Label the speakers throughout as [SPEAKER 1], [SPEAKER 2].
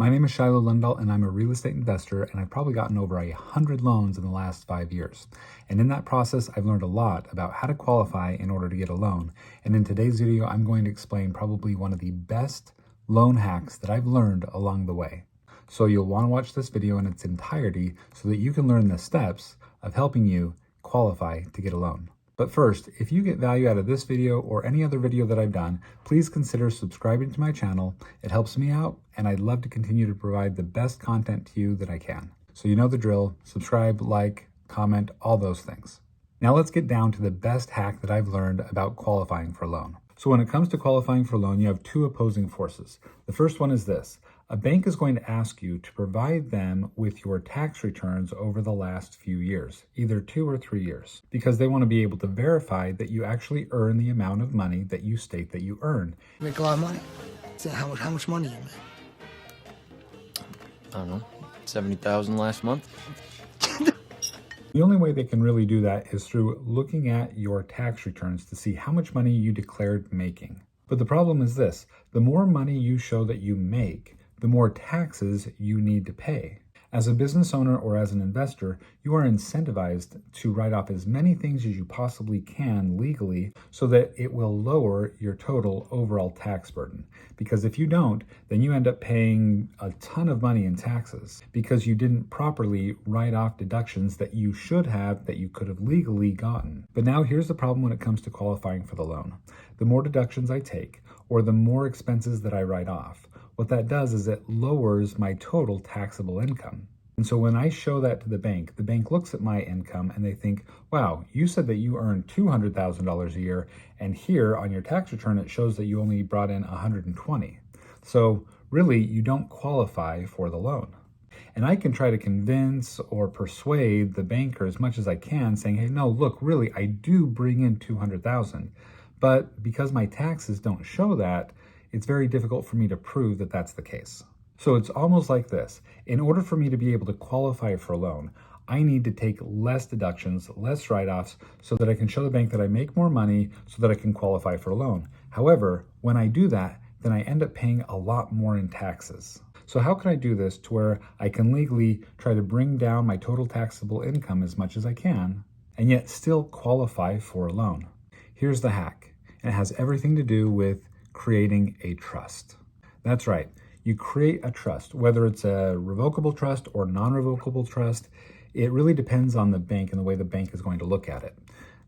[SPEAKER 1] My name is Shiloh Lundahl, and I'm a real estate investor, and I've probably gotten over 100 loans in the last 5 years. And in that process, I've learned a lot about how to qualify in order to get a loan. And in today's video, I'm going to explain probably one of the best loan hacks that I've learned along the way. So you'll want to watch this video in its entirety so that you can learn the steps of helping you qualify to get a loan. But first, if you get value out of this video or any other video that I've done, please consider subscribing to my channel. It helps me out, and I'd love to continue to provide the best content to you that I can. So you know the drill: subscribe, like, comment, all those things. Now let's get down to the best hack that I've learned about qualifying for a loan. So when it comes to qualifying for a loan, you have two opposing forces. The first one is this: a bank is going to ask you to provide them with your tax returns over the last few years, either 2 or 3 years, because they want to be able to verify that you actually earn the amount of money that you state that you earn.
[SPEAKER 2] You make a lot of money. So how much money you make?
[SPEAKER 3] I don't know, 70,000 last month.
[SPEAKER 1] The only way they can really do that is through looking at your tax returns to see how much money you declared making. But the problem is this: the more money you show that you make, the more taxes you need to pay. As a business owner or as an investor, you are incentivized to write off as many things as you possibly can legally so that it will lower your total overall tax burden. Because if you don't, then you end up paying a ton of money in taxes because you didn't properly write off deductions that you should have, that you could have legally gotten. But now here's the problem when it comes to qualifying for the loan. The more deductions I take, or the more expenses that I write off, what that does is it lowers my total taxable income. And so when I show that to the bank looks at my income and they think, wow, you said that you earn $200,000 a year, and here on your tax return it shows that you only brought in 120. So really, you don't qualify for the loan. And I can try to convince or persuade the banker as much as I can, saying, hey, no, look, really, I do bring in 200,000. But because my taxes don't show that, it's very difficult for me to prove that that's the case. So it's almost like this: in order for me to be able to qualify for a loan, I need to take less deductions, less write-offs, so that I can show the bank that I make more money so that I can qualify for a loan. However, when I do that, then I end up paying a lot more in taxes. So how can I do this to where I can legally try to bring down my total taxable income as much as I can, and yet still qualify for a loan? Here's the hack, and it has everything to do with creating a trust. That's right. You create a trust, whether it's a revocable trust or non-revocable trust. It really depends on the bank and the way the bank is going to look at it.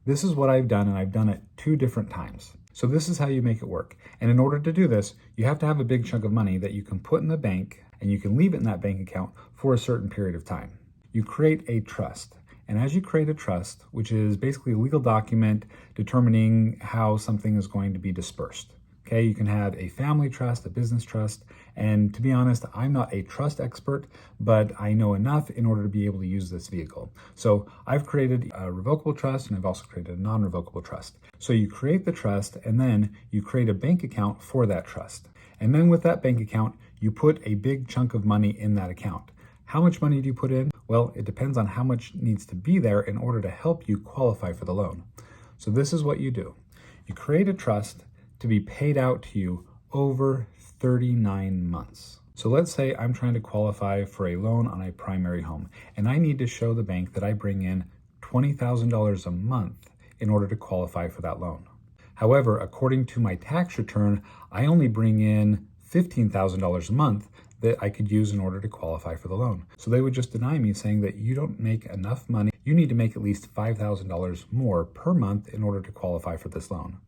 [SPEAKER 1] This is what I've done, and I've done it 2 different times. So this is how you make it work. And in order to do this, you have to have a big chunk of money that you can put in the bank, and you can leave it in that bank account for a certain period of time. You create a trust. And as you create a trust, which is basically a legal document determining how something is going to be dispersed. Okay, you can have a family trust, a business trust, and to be honest, I'm not a trust expert, but I know enough in order to be able to use this vehicle. So I've created a revocable trust, and I've also created a non-revocable trust. So you create the trust, and then you create a bank account for that trust. And then with that bank account, you put a big chunk of money in that account. How much money do you put in? Well, it depends on how much needs to be there in order to help you qualify for the loan. So this is what you do. You create a trust to be paid out to you over 39 months. So let's say I'm trying to qualify for a loan on a primary home, and I need to show the bank that I bring in $20,000 a month in order to qualify for that loan. However, according to my tax return, I only bring in $15,000 a month that I could use in order to qualify for the loan. So they would just deny me, saying that you don't make enough money. You need to make at least $5,000 more per month in order to qualify for this loan.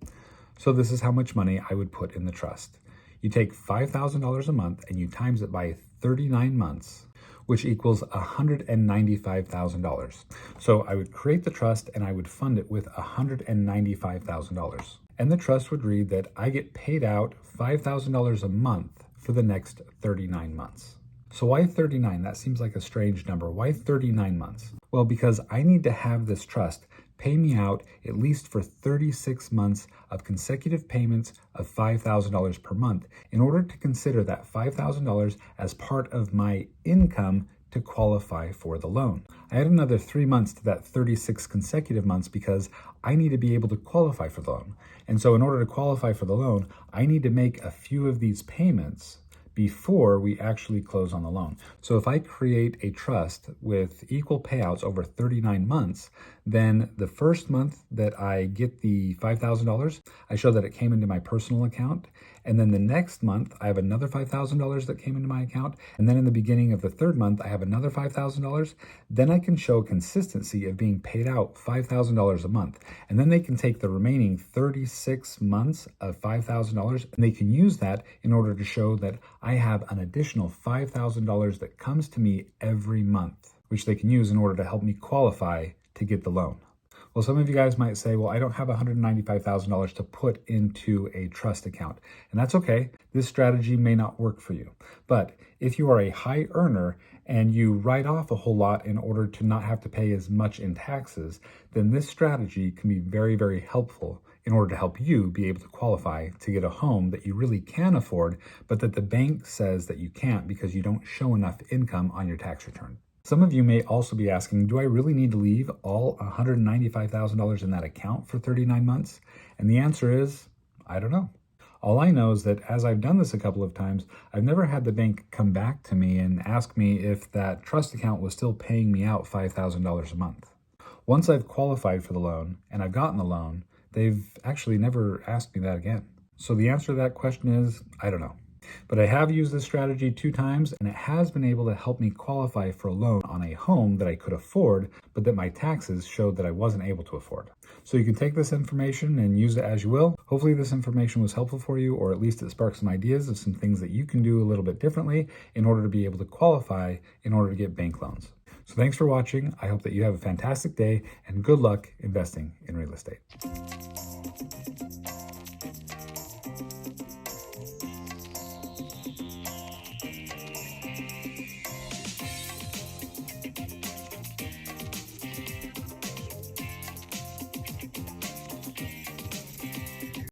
[SPEAKER 1] So this is how much money I would put in the trust. You take $5,000 a month and you times it by 39 months, which equals $195,000. So I would create the trust and I would fund it with $195,000. And the trust would read that I get paid out $5,000 a month for the next 39 months. So why 39? That seems like a strange number. Why 39 months? Well, because I need to have this trust pay me out at least for 36 months of consecutive payments of $5,000 per month in order to consider that $5,000 as part of my income to qualify for the loan. I add another 3 months to that 36 consecutive months because I need to be able to qualify for the loan. And so in order to qualify for the loan, I need to make a few of these payments before we actually close on the loan. So if I create a trust with equal payouts over 39 months, then the first month that I get the $5,000, I show that it came into my personal account. And then the next month, I have another $5,000 that came into my account. And then in the beginning of the third month, I have another $5,000. Then I can show consistency of being paid out $5,000 a month. And then they can take the remaining 36 months of $5,000 and they can use that in order to show that I have an additional $5,000 that comes to me every month, which they can use in order to help me qualify to get the loan. Well, some of you guys might say, well, I don't have $195,000 to put into a trust account. And that's okay. This strategy may not work for you. But if you are a high earner and you write off a whole lot in order to not have to pay as much in taxes, then this strategy can be very, very helpful in order to help you be able to qualify to get a home that you really can afford, but that the bank says that you can't because you don't show enough income on your tax return. Some of you may also be asking, do I really need to leave all $195,000 in that account for 39 months? And the answer is, I don't know. All I know is that as I've done this a couple of times, I've never had the bank come back to me and ask me if that trust account was still paying me out $5,000 a month. Once I've qualified for the loan and I've gotten the loan, they've actually never asked me that again. So the answer to that question is, I don't know. But I have used this strategy 2 times and it has been able to help me qualify for a loan on a home that I could afford, but that my taxes showed that I wasn't able to afford. So you can take this information and use it as you will. Hopefully this information was helpful for you, or at least it sparked some ideas of some things that you can do a little bit differently in order to be able to qualify in order to get bank loans. So thanks for watching. I hope that you have a fantastic day and good luck investing in real estate.